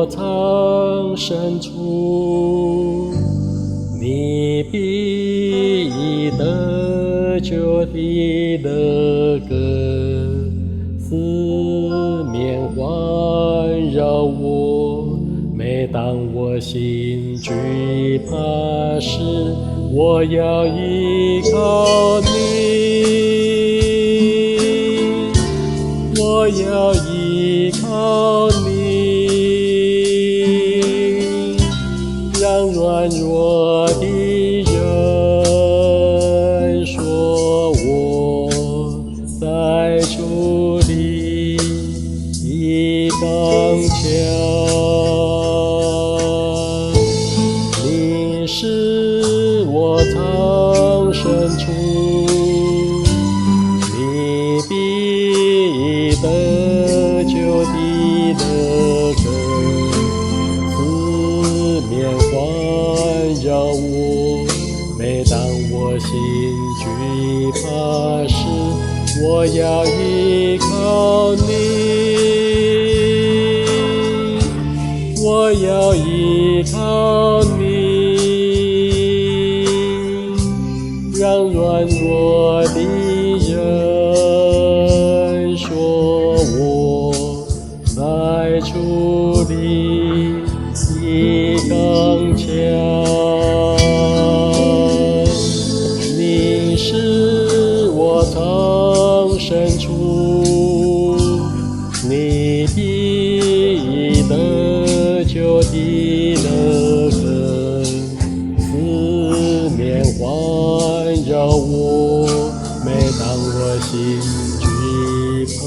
我藏身处，你必以得救的乐歌四面环绕我。每当我心惧怕时，我要依靠你，我要依靠你，让软弱的人说我在主里已刚强。你是我藏身处，你必以得救的乐歌四面环绕我。每当我心惧怕时，我要依靠你，我要依靠你，让软弱的人说我在主里已刚强。你是我藏身处，你必以得救的乐歌四面环绕我。每当我心惧怕